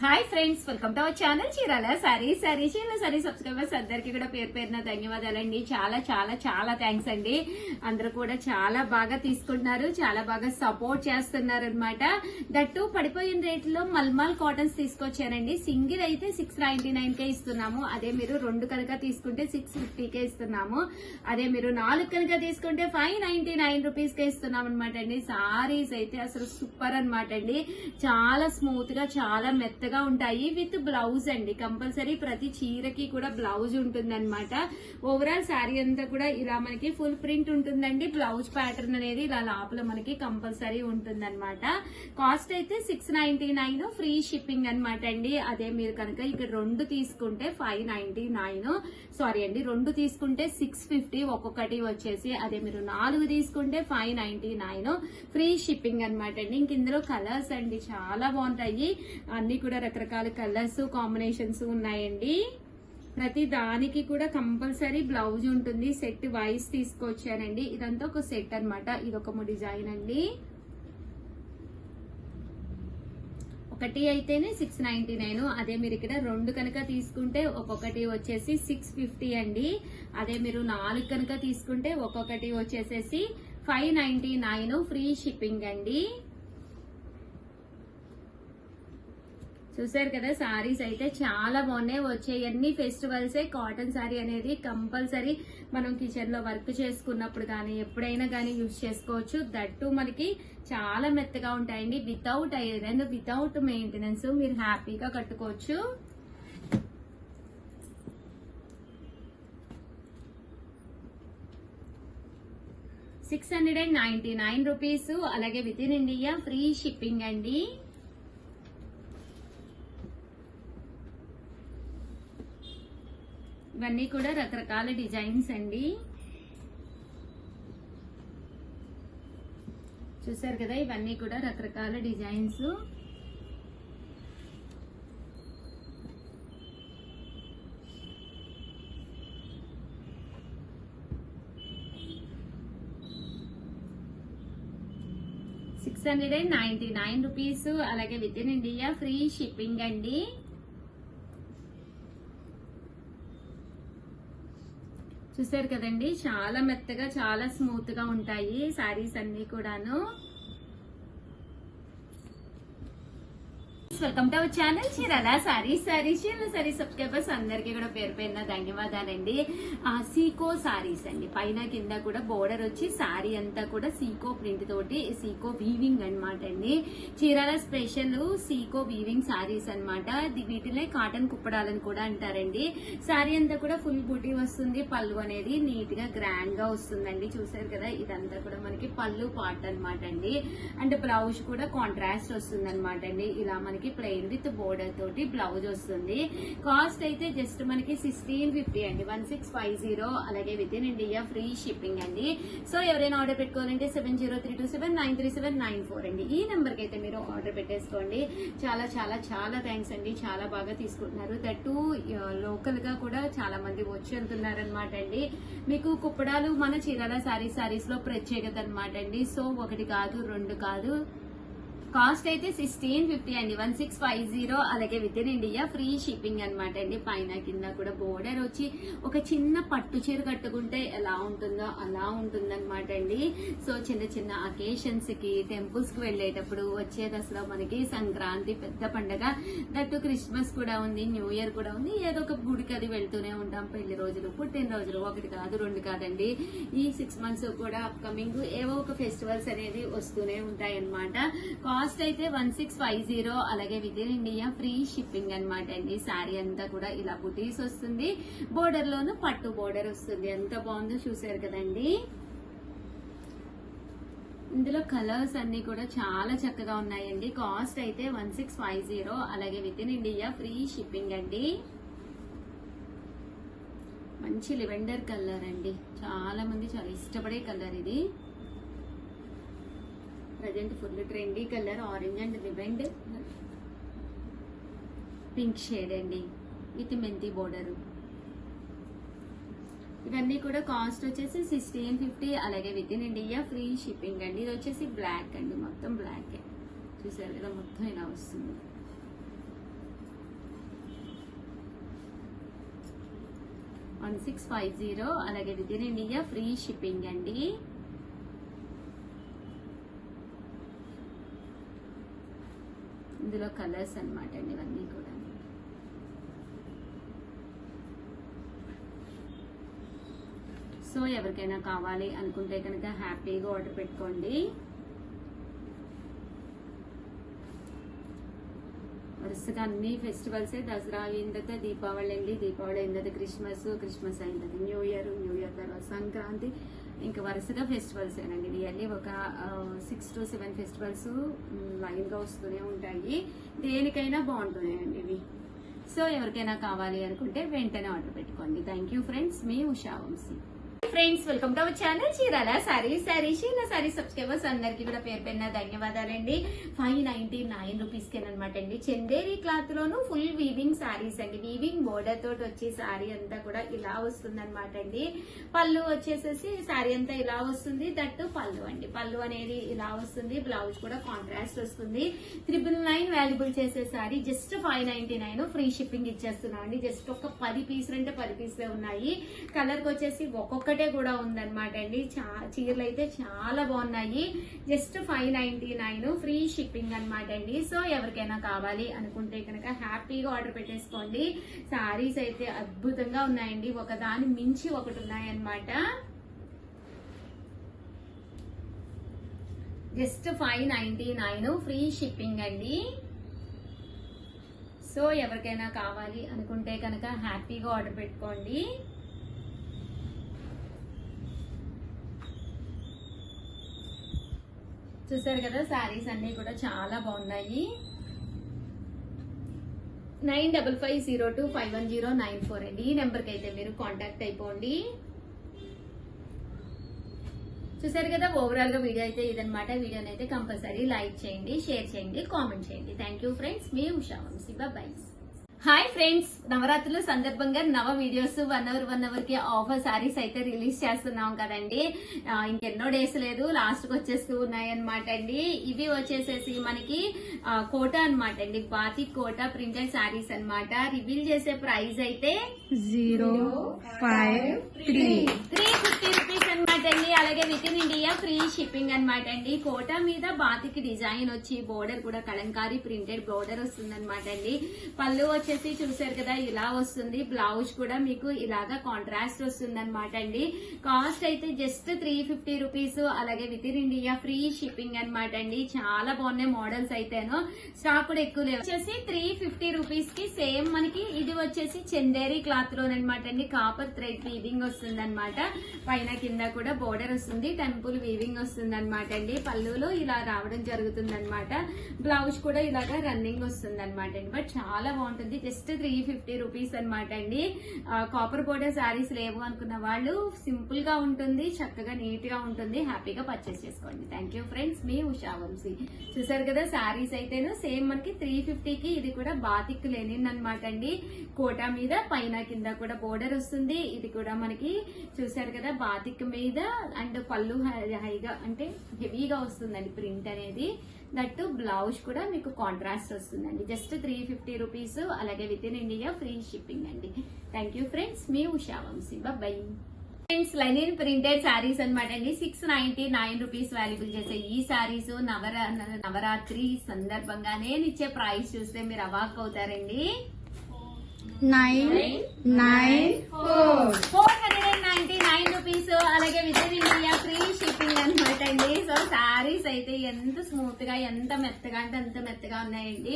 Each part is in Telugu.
Hi friends, welcome to our channel Chirala saris. Subscribers అందరికి కూడా పేరు పేరున ధన్యవాదాలండి. చాలా చాలా చాలా థ్యాంక్స్ అండి. అందరూ కూడా చాలా బాగా తీసుకుంటున్నారు, చాలా బాగా సపోర్ట్ చేస్తున్నారు అనమాట. దట్టు పడిపోయిన రేట్లో మల్మల్ కాటన్స్ తీసుకొచ్చానండి. సింగిల్ అయితే 699 కే ఇస్తున్నాము. అదే మీరు 2 కనుక తీసుకుంటే 650 కే ఇస్తున్నాము. అదే మీరు 4 కనుక తీసుకుంటే 599 రూపీస్ కే ఇస్తున్నాం అనమాట అండి. సారీస్ అయితే అసలు సూపర్ అనమాట అండి. చాలా స్మూత్ గా, చాలా మెత్తగా ఉంటాయి. విత్ బ్లౌజ్ అండి. కంపల్సరీ ప్రతి చీరకి కూడా బ్లౌజ్ ఉంటుంది అనమాట. ఓవరాల్ శారీ అంతా కూడా ఇలా మనకి ఫుల్ ప్రింట్ ఉంటుందండి. బ్లౌజ్ ప్యాటర్న్ అనేది ఇలా లోపల మనకి కంపల్సరీ ఉంటుంది అనమాట. కాస్ట్ అయితే 699, ఫ్రీ షిప్పింగ్ అనమాట అండి. అదే మీరు కనుక ఇక్కడ 2 తీసుకుంటే 599, సారీ అండి, 2 తీసుకుంటే 650 ఒక్కొక్కటి వచ్చేసి. అదే మీరు 4 తీసుకుంటే 599, ఫ్రీ షిప్పింగ్ అనమాట అండి. ఇంక ఇందులో కలర్స్ అండి చాలా బాగుంటాయి. అన్ని కూడా రకరకాల కలర్స్ కాంబినేషన్స్ ఉన్నాయండి. ప్రతి దానికి కూడా కంపల్సరీ బ్లౌజ్ ఉంటుంది. సెట్ వైస్ తీసుకొచ్చానండి. ఇదంతా ఒక సెట్ అనమాట. ఇదొక డిజైన్ అండి. ఒకటి అయితేనే 699. అదే మీరు ఇక్కడ 2 కనుక తీసుకుంటే ఒక్కొక్కటి వచ్చేసి 650 అండి. అదే మీరు 4 కనుక తీసుకుంటే ఒక్కొక్కటి వచ్చేసేసి 599, ఫ్రీ షిప్పింగ్ అండి. చూసారు కదా, సారీస్ అయితే చాలా బాగున్నాయి. వచ్చే అన్ని ఫెస్టివల్సే కాటన్ సారీ అనేది కంపల్సరీ మనం కిచెన్ లో వర్క్ చేసుకున్నప్పుడు కానీ ఎప్పుడైనా కానీ యూజ్ చేసుకోవచ్చు. దట్టు మనకి చాలా మెత్తగా ఉంటాయండి. వితౌట్ ఐరన్, వితౌట్ మెయింటెనెన్స్ మీరు హ్యాపీగా కట్టుకోవచ్చు. ₹699, అలాగే within India free shipping అండి. ఇవన్నీ కూడా రకరకాల డిజైన్స్ అండి. చూసారు కదా, ఇవన్నీ కూడా రకరకాల డిజైన్స్. ₹699, అలాగే within India free shipping అండి. చూసారు కదండి, చాలా మెత్తగా, చాలా స్మూత్ గా ఉంటాయి సారీస్ అన్ని కూడాను. Welcome to our channel Chirala saris. Subscribers అందరికి కూడా పేరు పేరున ధన్యవాదాలండి. సీకో సారీస్ అండి. పైన కింద కూడా బోర్డర్ వచ్చి సారీ అంతా కూడా సీకో ప్రింట్ తోటి సీకో వీవింగ్ అనమాట అండి. చీరాల స్పెషల్ సీకో వీవింగ్ సారీస్ అనమాట. వీటినే కాటన్ కుప్పడాలని కూడా అంటారండి. సారీ అంతా కూడా ఫుల్ బూటీ వస్తుంది. పళ్ళు అనేది నీట్ గా గ్రాండ్ గా వస్తుందండి. చూసారు కదా, ఇదంతా కూడా మనకి పళ్ళు పార్ట్ అనమాట అండి. అండ్ బ్లౌజ్ కూడా కాంట్రాస్ట్ వస్తుంది అనమాట అండి. ఇలా మనకి ప్లెయిన్ విత్ బోర్డర్ తోటి బ్లౌజ్ వస్తుంది. కాస్ట్ అయితే జస్ట్ మనకి 1650 అండి. 1650, అలాగే within India free shipping అండి. సో ఎవరైనా ఆర్డర్ పెట్టుకోవాలంటే 7032793934 అండి. ఈ నెంబర్ కి అయితే మీరు ఆర్డర్ పెట్టేసుకోండి. చాలా చాలా చాలా థ్యాంక్స్ అండి. చాలా బాగా తీసుకుంటున్నారు. దట్టు లోకల్ గా కూడా చాలా మంది వచ్చి వెళ్తున్నారు అనమాట అండి. మీకు కుప్పడాలు మన చీరాల సారీస్ లో ప్రత్యేకత అనమాట అండి. సో 1 కాదు, 2 కాదు. కాస్ట్ అయితే 1650 అండి. 1650, అలాగే within India free shipping అనమాట అండి. పైన కింద కూడా బోర్డర్ వచ్చి ఒక చిన్న పట్టు చీర కట్టుకుంటే ఎలా ఉంటుందో అలా ఉంటుందన్నమాట అండి. సో చిన్న చిన్న అకేషన్స్ కి, టెంపుల్స్ కి వెళ్ళేటప్పుడు వచ్చేది అసలు మనకి సంక్రాంతి పెద్ద పండగ. దట్టు క్రిస్మస్ కూడా ఉంది, న్యూ ఇయర్ కూడా ఉంది. ఏదో ఒక గుడికి అది వెళ్తూనే ఉంటాం. పెళ్లి రోజులు, పుట్టినరోజులు, 1 కాదు, 2 కాదండి. ఈ 6 months కూడా అప్కమింగ్ ఏవో ఒక ఫెస్టివల్స్ అనేది వస్తూనే ఉంటాయి అనమాట. కాస్ట్ అయితే 1650, అలాగే within India free shipping అనమాట అండి. శారీ అంతా కూడా ఇలా బుటీస్ వస్తుంది. బోర్డర్ లోను పట్టు బోర్డర్ వస్తుంది. ఎంత బాగుందో చూసారు కదండి. ఇందులో కలర్స్ అన్ని కూడా చాలా చక్కగా ఉన్నాయండి. కాస్ట్ అయితే 1650, అలాగే within India free shipping అండి. మంచి లెవెండర్ కలర్ అండి. చాలా మంది చాలా ఇష్టపడే కలర్ ఇది. Present full trendy colour, orange and lavender pink shade అండి విత్ మెంతి బోర్డర్. ఇవన్నీ కూడా కాస్ట్ వచ్చేసి 1650, అలాగే within India free shipping అండి. ఇది వచ్చేసి బ్లాక్ అండి, మొత్తం బ్లాక్. చూసారు కదా, మొత్తం ఇలా వస్తుంది. 1650, అలాగే within India free shipping అండి. ఇందులో కలర్స్ అన్నమాట అండి ఇవన్నీ కూడా. సో ఎవరికైనా కావాలి అనుకుంటే కనుక హ్యాపీగా ఆర్డర్ పెట్టుకోండి. వరుసగా అన్ని ఫెస్టివల్సే, దసరా అయిన తర్వాత దీపావళి అండి, దీపావళి అయిన తర్వాత క్రిస్మస్ అయిన తర్వాత న్యూ ఇయర్ తర్వాత సంక్రాంతి, ఇంకా వరుసగా ఫెస్టివల్స్ ఏనండి. ఇవన్నీ ఒక 6 to 7 ఫెస్టివల్స్ లైన్ గా వస్తూనే ఉంటాయి. దేనికైనా బాగుంటున్నాయండి ఇవి. సో ఎవరికైనా కావాలి అనుకుంటే వెంటనే ఆర్డర్ పెట్టుకోండి. థ్యాంక్ యూ ఫ్రెండ్స్, మీ Usha Vamshi. Friends, welcome to our channel Chirala sari subscribers అందరికి కూడా పేరు పేరున ధన్యవాదాలండి. 599 రూపీస్ అనమాట అండి. చందేరి క్లాత్ లోను ఫుల్ వీవింగ్ సారీస్ అండి. వీవింగ్ బోర్డర్ తోటి వచ్చి సారీ అంతా కూడా ఇలా వస్తుంది అనమాట అండి. పళ్ళు వచ్చేసేసి సారీ అంతా ఇలా వస్తుంది. దట్టు పళ్ళు అండి. పళ్ళు అనేది ఇలా వస్తుంది. బ్లౌజ్ కూడా కాంట్రాస్ట్ వస్తుంది. 999 వాల్యుబుల్ చేసే సారీ జస్ట్ 599 ఫ్రీ షిప్పింగ్ ఇచ్చేస్తున్నాం అండి. జస్ట్ ఒక 10 పీసులు అంటే 10 పీసులే ఉన్నాయి. కలర్ కి వచ్చేసి ఒక్కొక్కటే కూడా ఉందన్నమాట అండి. చీరలు అయితే చాలా బాగున్నాయి. జస్ట్ 599 ఫ్రీ షిప్పింగ్ అనమాట అండి. సో ఎవరికైనా కావాలి అనుకుంటే కనుక హ్యాపీగా ఆర్డర్ పెట్టేసుకోండి. సారీస్ అయితే అద్భుతంగా ఉన్నాయండి. ఒకదాని మించి ఒకటి ఉన్నాయన్నమాట. జస్ట్ 599 ఫ్రీ షిప్పింగ్ అండి. సో ఎవరికైనా కావాలి అనుకుంటే కనుక హ్యాపీగా ఆర్డర్ పెట్టుకోండి. చూసారు కదా, శారీస్ అన్ని కూడా చాలా బాగున్నాయి. 9550251094 అండి. ఈ నెంబర్కి అయితే మీరు కాంటాక్ట్ అయిపోండి. చూసారు కదా, ఓవరాల్ గా వీడియో అయితే ఇదనమాట. వీడియోని అయితే కంపల్సరీ లైక్ చేయండి, షేర్ చేయండి, కామెంట్ చేయండి. థ్యాంక్ యూ ఫ్రెండ్స్, మీ Usha Vamshi. Bye. Hi friends, నవరాత్రుల సందర్భంగా నవ వీడియోస్ 1 hour కి ఆఫర్ సారీస్ అయితే రిలీజ్ చేస్తున్నాం కదండి. ఇంకెన్నో డేస్ లేదు, లాస్ట్ కి వచ్చేస్తూ ఉన్నాయన్నమాట అండి. ఇవి వచ్చేసేసి మనకి కోట అనమాట అండి. బాతిక్ కోట ప్రింటెడ్ సారీస్ అన్నమాట. రివీల్ చేసే ప్రైస్ అయితే 350 రూపీస్ అనమాట అండి. అలాగే within India free shipping అనమాట అండి. కోట మీద బాతిక్ డిజైన్ వచ్చి బోర్డర్ కూడా కలంకారీ ప్రింటెడ్ బోర్డర్ వస్తుంది అనమాట అండి. పళ్ళు వచ్చేసి చూసారు కదా ఇలా వస్తుంది. బ్లౌజ్ కూడా మీకు ఇలాగా కాంట్రాస్ట్ వస్తుంది అనమాట అండి. కాస్ట్ అయితే జస్ట్ 350 రూపీస్. అలాగే within India free shipping అనమాట అండి. చాలా బాగున్నాయి మోడల్స్ అయితేను. స్టాక్ కూడా ఎక్కువ లేవు. వచ్చేసి 350 రూపీస్ కి సేమ్ మనకి ఇది వచ్చేసి చందేరి క్లాత్ లోనమాట అండి. కాపర్ థ్రెడ్ వీవింగ్ వస్తుంది అనమాట. పైన కింద కూడా బోర్డర్ వస్తుంది. టెంపుల్ వీవింగ్ వస్తుంది అనమాట అండి. పళ్ళులో ఇలా రావడం జరుగుతుంది అనమాట. బ్లౌజ్ కూడా ఇలాగా రన్నింగ్ వస్తుంది అనమాట అండి. బట్ చాలా బాగుంటుంది. జస్ట్ 350 రూపీస్ అనమాట అండి. కాపర్ బోర్డర్ శారీస్ లేవు అనుకున్న వాళ్ళు సింపుల్ గా ఉంటుంది, చక్కగా నీట్ గా ఉంటుంది. హ్యాపీగా పర్చేస్ చేసుకోండి. థ్యాంక్ యూ ఫ్రెండ్స్, మీ ఉషా వంశీ. చూసారు కదా, శారీస్ అయితేను సేమ్ మనకి 350 కి ఇది కూడా బాతిక్ లెనిన్ అనమాట అండి. కోటా మీద పైన కింద కూడా బోర్డర్ వస్తుంది. ఇది కూడా మనకి చూసారు కదా బాతిక్ మీద. అండ్ పళ్ళు హైగా అంటే హెవీగా వస్తుందండి ప్రింట్ అనేది. దట్టు బ్లౌజ్ కూడా మీకు కాంట్రాస్ట్ వస్తుందండి. Just 350 rupees. అలాగే within India free shipping అండి. థ్యాంక్ యూ ఫ్రెండ్స్, మీ Usha Vamshi. Bye. Friends, linen printed saris అనమాట అండి. 699 రూపీస్ వాల్యుబుల్ చేసే ఈ శారీస్ నవరాత్రి సందర్భంగా నేను ఇచ్చే ప్రైస్ చూస్తే మీరు అవాక్ అవుతారండి. 499 రూపీస్. అలాగే within India free shipping అనమాట అండి. సో శారీస్ అయితే ఎంత స్మూత్ గా ఎంత మెత్తగా అంటే అంత మెత్తగా ఉన్నాయండి.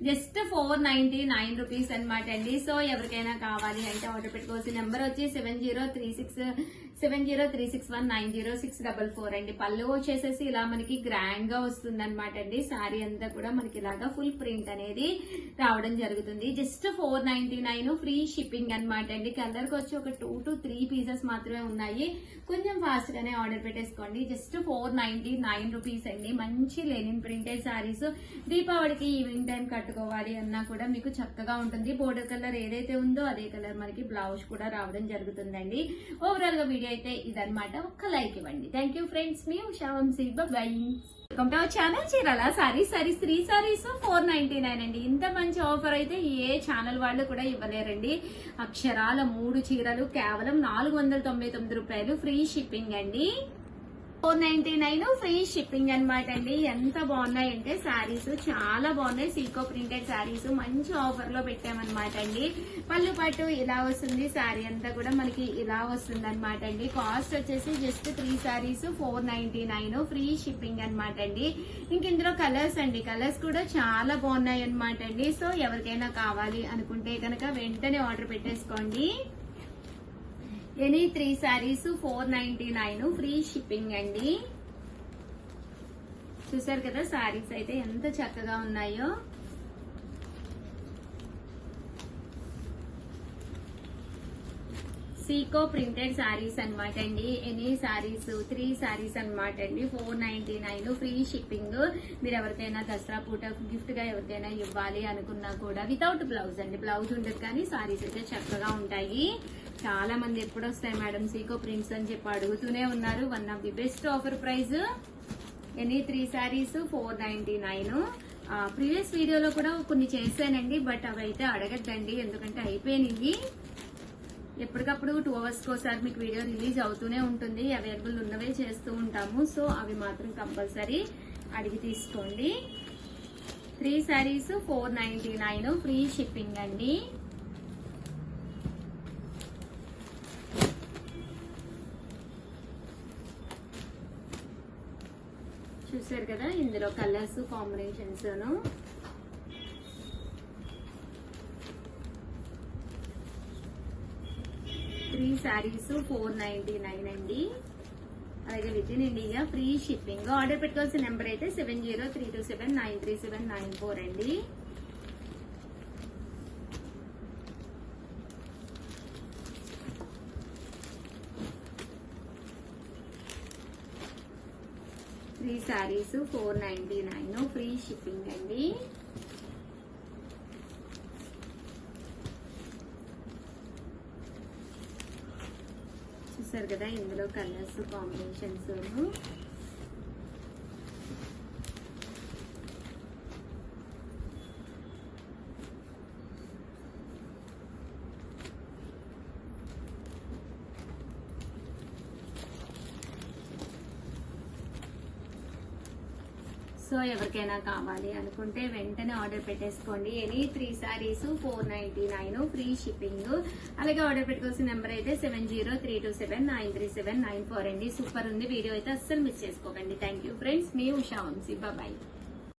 జస్ట్ 499 రూపీస్ అనమాట అండి. సో ఎవరికైనా కావాలి అంటే ఆర్డర్ పెట్టుకోవాల్సిన నెంబర్ వచ్చి 7036190644 అండి. పళ్ళు వచ్చేసేసి ఇలా మనకి గ్రాండ్ గా వస్తుంది అనమాట అండి. శారీ అంతా కూడా మనకి ఇలాగా ఫుల్ ప్రింట్ అనేది రావడం జరుగుతుంది. జస్ట్ 499 ఫ్రీ షిప్పింగ్ అనమాట అండి. కలర్ కి వచ్చి ఒక 2 to 3 పీసెస్ మాత్రమే ఉన్నాయి. కొంచెం ఫాస్ట్ గానే ఆర్డర్ పెట్టేసుకోండి. జస్ట్ 499 రూపీస్ అండి. మంచి లెనిన్ ప్రింటెడ్ శారీస్. దీపావళికి ఈవినింగ్ టైం కట్టుకోవాలి అన్నా కూడా మీకు చక్కగా ఉంటుంది. బోర్డర్ కలర్ ఏదైతే ఉందో అదే కలర్ మనకి బ్లౌజ్ కూడా రావడం జరుగుతుందండి. ఓవరాల్ గా వీడియో అయితే ఇదన్నమాట. ఒక్క లైక్ ఇవ్వండి. థ్యాంక్ యూ ఫ్రెండ్స్, మీ Usha Vamshi. Bye. Welcome to our channel Chirala saris 3 saris 499 అండి. ఇంత మంచి ఆఫర్ అయితే ఏ ఛానల్ వాళ్ళు కూడా ఇవ్వలేరండి. అక్షరాల 3 చీరలు కేవలం 499 రూపాయలు, ఫ్రీ షిప్పింగ్ అండి. 499 ఫ్రీ షిప్పింగ్ అనమాట అండి. ఎంత బాగున్నాయంటే శారీస్ చాలా బాగున్నాయి. సీకో ప్రింటెడ్ శారీస్ మంచి ఆఫర్ లో పెట్టామన్నమాట అండి. పళ్ళు పట్టు ఇలా వస్తుంది, శారీ అంతా కూడా మనకి ఇలా వస్తుంది అనమాట అండి. కాస్ట్ వచ్చేసి జస్ట్ 3 శారీస్ 499 ఫ్రీ షిప్పింగ్ అనమాట అండి. ఇంక ఇందులో కలర్స్ అండి, కలర్స్ కూడా చాలా బాగున్నాయి అనమాట అండి. సో ఎవరికైనా కావాలి అనుకుంటే కనుక వెంటనే ఆర్డర్ పెట్టేసుకోండి. ఎనీ 3 శారీస్ 499 ఫ్రీ షిప్పింగ్ అండి. చూసారు కదా శారీస్ అయితే ఎంత చక్కగా ఉన్నాయో. సీకో ప్రింటెడ్ శారీస్ అనమాట అండి. ఎనీ శారీస్ 3 శారీస్ అనమాట అండి. 499 ఫ్రీ షిప్పింగ్. మీరు ఎవరికైనా దసరా పూట గిఫ్ట్ గా ఎవరికైనా ఇవ్వాలి అనుకున్నా కూడా వితౌట్ బ్లౌజ్ అండి, బ్లౌజ్ ఉండదు కానీ శారీస్ అయితే చక్కగా ఉంటాయి. చాలా మంది ఎప్పుడు వస్తాయి మేడం సీకో ప్రింట్స్ అని చెప్పి అడుగుతూనే ఉన్నారు. One of the best offer price. Any 3 saris 499. Previous వీడియోలో కూడా కొన్ని చేశానండి, బట్ అవి అయితే అడగద్దండి ఎందుకంటే అయిపోయినాయి. ఎప్పటికప్పుడు 2 అవర్స్ కోసారి మీకు వీడియో రిలీజ్ అవుతూనే ఉంటుంది. అవైలబుల్ ఉన్నవే చేస్తూ ఉంటాము. సో అవి మాత్రం కంపల్సరీ అడిగి తీసుకోండి. 3 శారీస్ 499 ఫ్రీ షిప్పింగ్ అండి. చూసారు కదా ఇందులో కలర్స్ కాంబినేషన్స్. 3 శారీస్ 499 అండి. అలాగే within India free shipping. Order పెట్టుకోవాల్సిన నెంబర్ అయితే 7032793794 అండి. త్రీ శారీస్ 499 ఫ్రీ షిప్పింగ్ అండి. చూసారు కదా ఇందులో కలర్స్ కాంబినేషన్స్. సో ఎవరికైనా కావాలి అనుకుంటే వెంటనే ఆర్డర్ పెట్టేసుకోండి. Any 3 saris 499 free shipping. అలాగే ఆర్డర్ పెట్టుకోవాల్సిన నెంబర్ అయితే 7032793794 అండి. సూపర్ ఉంది వీడియో అయితే అస్సలు మిస్ చేసుకోకండి. థ్యాంక్ యూ ఫ్రెండ్స్, మీ ఉషా వంశీ. బాయ్.